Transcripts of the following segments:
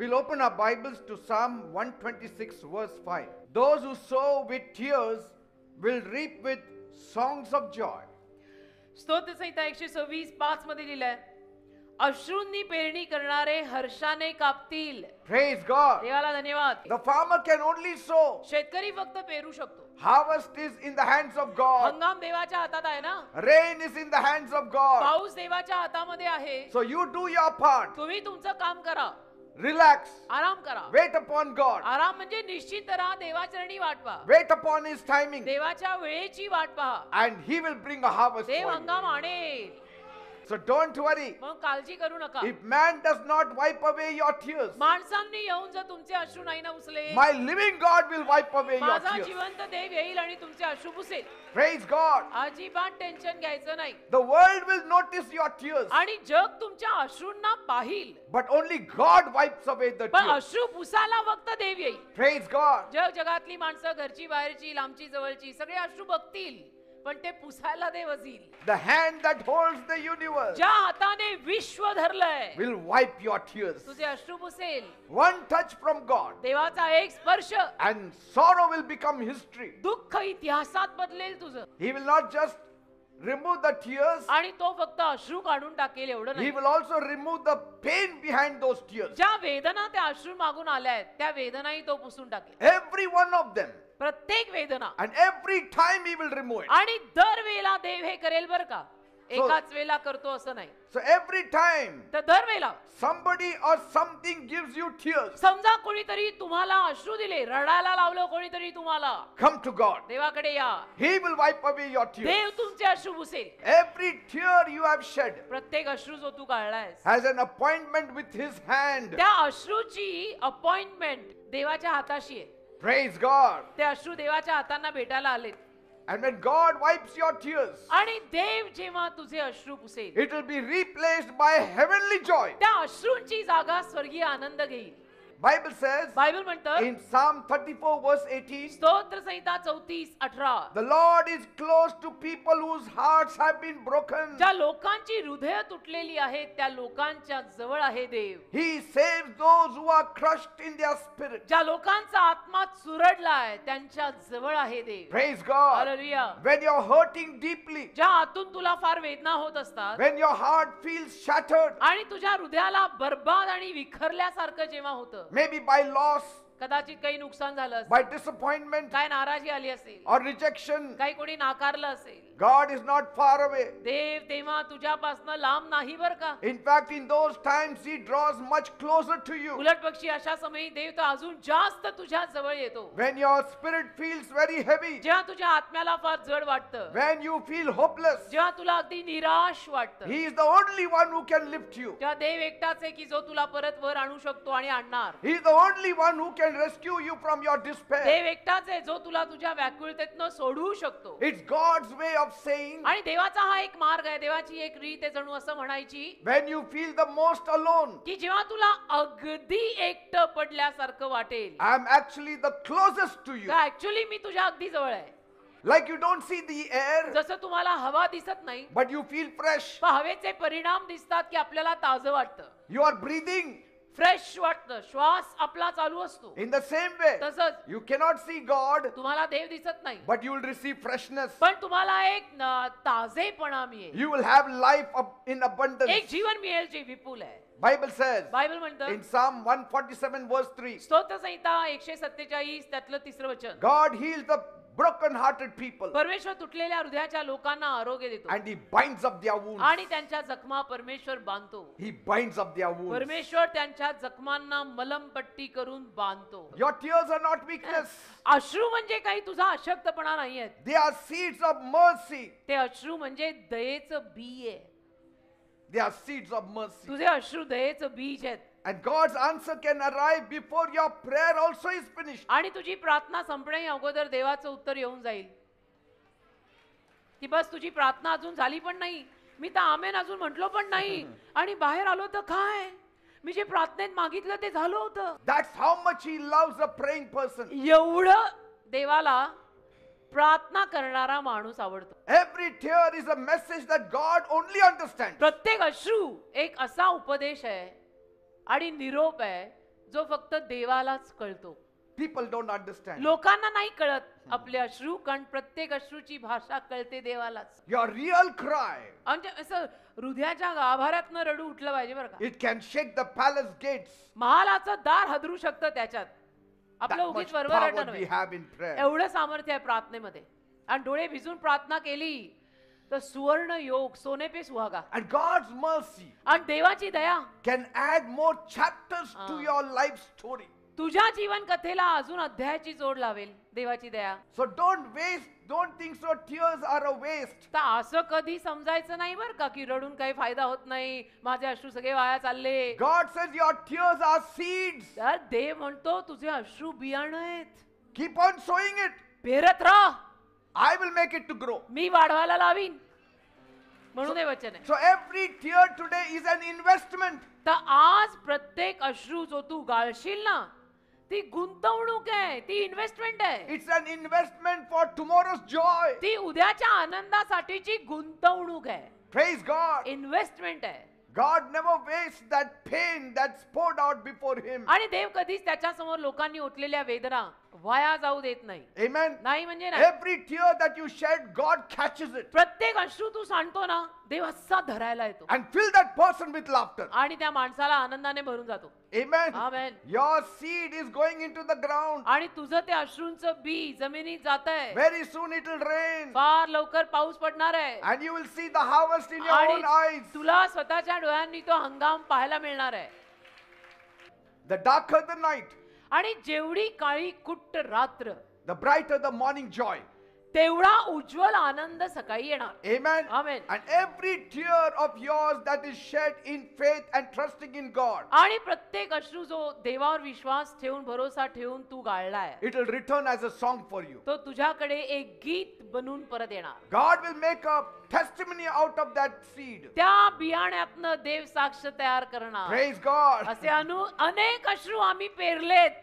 We'll open our Bibles to Psalm 126 verse 5. Those who sow with tears will reap with songs of joy. स्तोत्र संहिता 126:5 मध्ये लिहिलंय, अश्रूंनी पेरणी करणारे हर्षाने कापतील. Praise God. देवाला धन्यवाद. The farmer can only sow. शेतकरी फक्त पेरू शकतो. Harvest is in the hands of God. हंगाम देवाच्या हातात आहे ना. Rain is in the hands of God. पाऊस देवाच्या हातामध्ये आहे. So you do your part. तुम्ही तुमचं काम करा. Relax. आराम करा. Wait upon God. आराम म्हणजे निश्चित राहा, देवाचरणी वाट पहा. Wait upon His timing. देवाच्या वेळेची वाट पहा. And He will bring a harvest Dev for you. हंगाम आणेल. So don't worry. मग काळजी करू नका. If man does not wipe away your tears, माणसांनी येऊन जर तुमचे अश्रू नाही ना उचले, my living God will wipe away your माझा tears. जिवंत देव येईल आणि तुमचे अश्रू पुसेल. Praise God. अजिबात टेन्शन घ्यायचं नाही. The world will notice your tears, आणि जग तुमच्या अश्रूंना पाहिल, but only God wipes away the पण tears. अश्रू पुसायला फक्त देव येईल. Praise God. जगातली माणसं घरची बाहेरची लांबची जवळची सगळे अश्रू बघतील, पण ते पुसायला देवच येईल. The hand that holds the universe ज्या हाताने विश्व धरलंय will wipe your tears. तुझे अश्रू पुसेल. One touch from God देवाचा एक स्पर्श, and sorrow will become history. दुःख इतिहासात बदलेल तुझं. He will not just remove the tears, आणि तो फक्त अश्रू काढून टाकेल एवढं He नाही. will also remove the pain behind those tears. ज्या वेदना त्या अश्रू मागून आल्या आहेत त्या वेदनाही तो पुसून टाकेल. Every one of them. प्रत्येक वेदना. And every time He will remove it. आणि दर वेळेला देव हे करेल बर का, एकाच वेळेला करतो असं नाही. So every time तर दर वेळेला somebody or something gives you tears, समजा कोणीतरी तुम्हाला अश्रू दिले, रडायला लावलं कोणीतरी तुम्हाला, come to God. देवाकडे या. He will wipe away your tears. देव तुमचे अश्रू पुसेल. Every tear you have shed प्रत्येक अश्रू जो तू काढलायस has an appointment with His hand. त्या अश्रूची अपॉइंटमेंट देवाच्या हाताशी आहे. Praise God. ते अश्रू देवाच्या हातांना भेटायला आलेत. And when God wipes your tears, आणि देव जेव्हा तुझे अश्रू पुसेल, it will be replaced by heavenly joy. त्या अश्रूंची जागा स्वर्गीय आनंद घेईल. Bible says बायबल म्हणतं in Psalm 34 verse 18, स्तोत्र संहिता 34:18, the Lord is close to people whose hearts have been broken. ज्या लोकांची हृदय तुटलेली आहेत त्या लोकांच्या जवळ आहे देव. He saves those who are crushed in their spirit. ज्या लोकांचा आत्मा चुरडलाय त्यांच्या जवळ आहे देव. Praise God. Hallelujah. When you're hurting deeply, ज्या आतून तुला फार वेदना होत असतात when your heart feels shattered, आणि तुझ्या हृदयाला बर्बाद आणि विखरल्यासारखं जेव्हा होतं, maybe by loss, कदाचित काही नुकसान झालं असेल, by disappointment काय नाराजी आली असेल, or rejection, काही कोणी नाकारलं असेल, God is not far away. देव तेव्हा तुझ्यापासून लांब नाही बर का. In fact, in those times, He draws much closer to you. उलट पक्षी अशा समयी देव तर अजून जास्त तुझ्या जवळ येतो. When your spirit feels very heavy, जेव्हा तुझ्या आत्म्याला फार जड वाटतं, when you feel hopeless, जेव्हा तुला अगदी निराश वाटतं, He is the only one who can lift you. तेव्हा देव एकटाच आहे की जो तुला परत वर आणू शकतो आणि आणणार. He is the only one who can rescue you from your despair. देव एकटाच आहे जो तुला तुझ्या व्याकुळतेतनं सोडवू शकतो. It's God's way of saying, आणि देवाचा हा एक मार्ग आहे, देवाची एक रीत आहे जणू असं म्हणायची, when you feel the most alone, की जेव्हा तुला अगदी एकटं पडल्यासारखं वाटेल, I am actually the closest to you. का ऍक्च्युअली मी तुझ्या अगदी जवळ आहे. Like you don't see the air, जसं तुम्हाला हवा दिसत नाही, but you feel fresh. पण हवेचे परिणाम दिसतात की आपल्याला ताजं वाटतं, You are breathing. फ्रेश वाटतं, श्वास आपला चालू असतो. In the same way, तसंच you cannot see God, तुम्हाला देव दिसत नाही, but you will receive freshness. पण तुम्हाला एक ताजेपणा मिळेल, You will have life in abundance. एक जीवन मिळेल जे विपुल आहे. Bible says बायबल म्हणतं in Psalm 147 verse 3, स्तोत्र संहिता 147 त्यातलं 3रं वचन, God heals the broken-hearted people परमेश्वर तुटलेल्या हृदयाच्या लोकांना आरोग्य देतो and He binds up their wounds. आणि त्यांच्या जखमा परमेश्वर बांधतो. He binds up their wounds. परमेश्वर त्यांच्या जखमांना मलमपट्टी करून बांधतो. Your tears are not weakness. अश्रू म्हणजे काही तुझा अशक्तपणा नाही आहे, They are seeds of mercy. ते अश्रू म्हणजे दयेचं बी आहे. They are seeds of mercy. तुझे अश्रू दयेचं बीज आहेत. And God's answer can arrive before your prayer also is finished. आणि तुझी प्रार्थना संपणे अगोदर देवाचं उत्तर येऊन जाईल. की बस तुझी प्रार्थना अजून झाली पण नाही, मी तर आमेन अजून म्हटलो पण नाही, आणि बाहेर आलो तर काय, मी जे प्रार्थनेत मागितलं ते झालं होतं. That's how much He loves a praying person. एवढं देवाला प्रार्थना करणारा माणूस आवडतो. Every tear is a message that God only understands. प्रत्येक अश्रू एक असा उपदेश आहे आणि निरोप आहे जो फक्त देवालाच कळतो. People don't understand. लोकांना नाही कळत आपले अश्रू, कारण प्रत्येक अश्रूची भाषा कळते देवालाच. Your real cry, म्हणजे असं हृदयाच्या गाभाऱ्यातनं रडू उठलं पाहिजे बरं का. it can shake the palace gates. महालाचं दार हदरू शकतं त्याच्यात. आपलं That much उगीच वरवर power रडणं we नव्हे. have in prayer. एवढं सामर्थ्य आहे प्रार्थनेमध्ये. आणि डोळे भिजून प्रार्थना केली तर सुवर्ण योग, सोने पे सुहागा. And God's mercy आणि देवाची दया can add more chapters to your life story. तुझ्या जीवन कथेला अजून अध्यायाची जोड लावेल देवाची दया. So don't think so tears are a waste. तर असं कधी समजायचं नाही बरं का की रडून काही फायदा होत नाही, माझे अश्रू सगळे वाया चालले. God says your tears are seeds. तर देव म्हणतो तुझे अश्रू बियाणं आहेत, Keep on sowing it. पेरत राहा, I will make it to grow. मी वाढवायला लावीन. म्हणून हे वचन आहे. So every tear today is an investment. तर आज प्रत्येक अश्रू जो तू गाळशील ना, ती गुंतवणूक आहे, ती इन्व्हेस्टमेंट आहे. It's an investment for tomorrow's joy. ती उद्याच्या आनंदासाठीची गुंतवणूक आहे, Praise God. इन्व्हेस्टमेंट आहे. God never wastes that pain that's poured out before Him. आणि देव कधीच त्याच्या समोर लोकांनी ओतलेल्या वेदना वाया जाऊ देत नाही. Amen. नाही म्हणजे नाही. Every tear that you shed, God catches it प्रत्येक अश्रू तू सांडतो ना, देव असा धरायला येतो and fill that person with laughter. आणि त्या माणसाला आनंदाने भरून जातो. Amen. Amen. Your seed is going into the ground. आणि तुझं ते अश्रूंचं बी जमिनीत जात आहे. Very soon it will rain. फार लवकर पाऊस पडणार आहे. And you will see the harvest in your आणि own eyes. तुला स्वतःच्या डोळ्यांनी तो हंगाम पाहायला मिळणार आहे. The darker the night, आणि जेवढी काळी कुट्ट रात्र, the brighter the morning joy. तेवढा उज्ज्वल आनंद सकाळी येणार. Amen. Amen. And every tear of yours that is shed in faith and trusting in God, आणि प्रत्येक अश्रू जो देवावर विश्वास ठेवून, भरोसा ठेवून तू गाळलाय, it will return as a song for you. तो तुझ्याकडे एक गीत बनून परत येणार. God will make a testimony out of that seed. त्या बियाण्यातनं देव साक्ष तयार करणार. Praise God. असे अनेक अश्रू आम्ही पेरलेत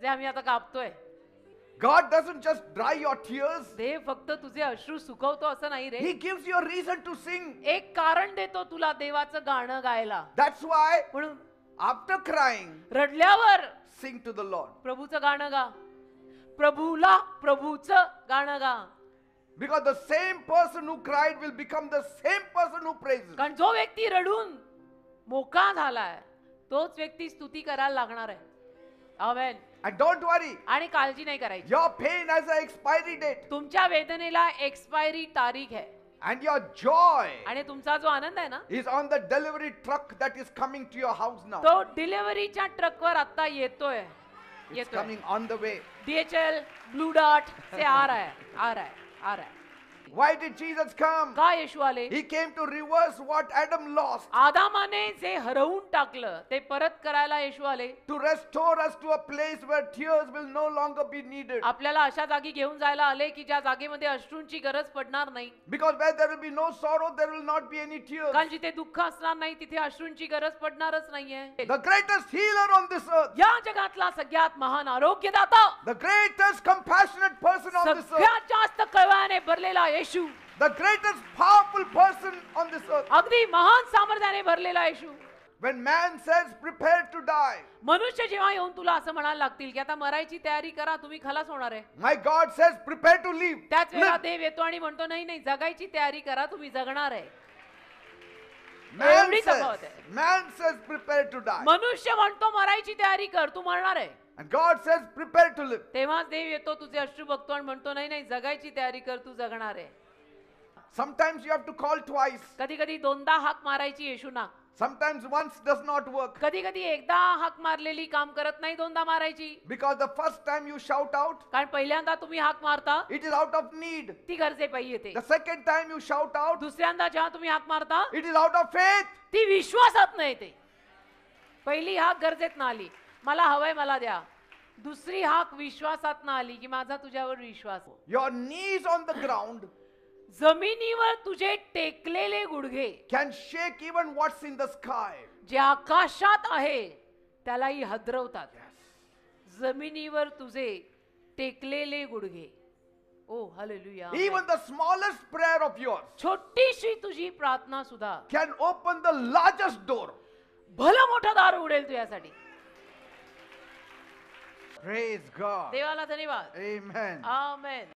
जे आम्ही आता कापतोय. God doesn't just dry your tears. देव फक्त तुझे अश्रू सुकवतो असं नाही रे. He gives you a reason to sing. एक कारण देतो तुला देवाचं गाणं गायला. That's why म्हणून after crying, रडल्यावर sing to the Lord. प्रभूचं गाणं गा, प्रभूला प्रभूचं गाणं गा. Because the same person who cried will become the same person who praises. कारण जो व्यक्ती रडून मोकळा झालाय तोच व्यक्ती स्तुती करायला लागणार आहे. आमेन. And don't worry, आणि काळजी नाही करायची. your pain has an expiry date. तुमच्या वेदनेला एक्सपायरी तारीख आहे. And your joy आणि तुमचा जो आनंद आहे ना, is on the delivery truck that is coming to your house now. तो डिलिव्हरीच्या ट्रकवर आता येतोय. It's coming on the way. DHL blue dot से आ रहा है, आ रहा है, आ रहा है. Why did Jesus come? का येशू आले? He came to reverse what Adam lost. आदामाने जे हरवून टाकलं ते परत करायला येशू आले. To restore us to a place where tears will no longer be needed. आपल्याला अशा जागी घेऊन जायला आले की ज्या जागेमध्ये अश्रूंची गरज पडणार नाही. Because where there will be no sorrow, there will not be any tears. कारण जिथे दुःख असणार नाही तिथे अश्रूंची गरज पडणारच नाहीये. The greatest healer on this earth. या जगातला सगळ्यात महान आरोग्यदाता, The greatest compassionate person on this earth. सगळ्यात जास्त कळवळ्याने भरलेला येशू, The greatest powerful person on this earth. अगदी महान सामर्थ्याने भरलेला येशू. When man says prepare to die, मनुष्य जेव्हा येऊन तुला असं म्हणायला लागतील की आता मरायची तयारी करा, तुम्ही खलास होणार आहे, my God says prepare to live. त्याच वेळेला Live. देव येतो आणि म्हणतो नाही नाही, जगायची तयारी करा, तुम्ही जगणार आहे. Man एवढी तफावत says, आहे. man says prepare to die. मनुष्य म्हणतो मरायची तयारी कर, तू मरणार आहे. And God says prepare to live. तेव्हाच देव येतो, तुझे अश्रू बघतो आणि म्हणतो नाही नाही, जगायची तयारी कर, तू जगणार आहे. Sometimes you have to call twice. कधी कधी दोनदा हाक मारायची येशूना. Sometimes once does not work. कधी कधी एकदा हाक मारलेली काम करत नाही, दोनदा मारायची. Because the first time you shout out, कारण पहिल्यांदा तुम्ही हाक मारता it is out of need. ती गरजेपायी येते. The second time you shout out, दुसऱ्यांदा जेव्हा तुम्ही हाक मारता it is out of faith. ती विश्वासात नाही येते. पहिली हाक गरजेत ना आली, मला हवंय मला द्या. दुसरी हाक विश्वासात ना आली की माझा तुझ्यावर विश्वास आहे. Your knees on the ground जमिनीवर तुझे टेकलेले गुडघे can shake even what's in the sky. जे आकाशात आहे त्यालाही हदरवतात. जमिनीवर तुझे टेकलेले गुडघे. ओ hallelujah. Even the smallest prayer of yours छोटीशी तुझी प्रार्थना सुद्धा can open the largest door. भलं मोठं दार उघडेल तुझ्यासाठी. Praise God. देवाला धन्यवाद. Amen. आमेन.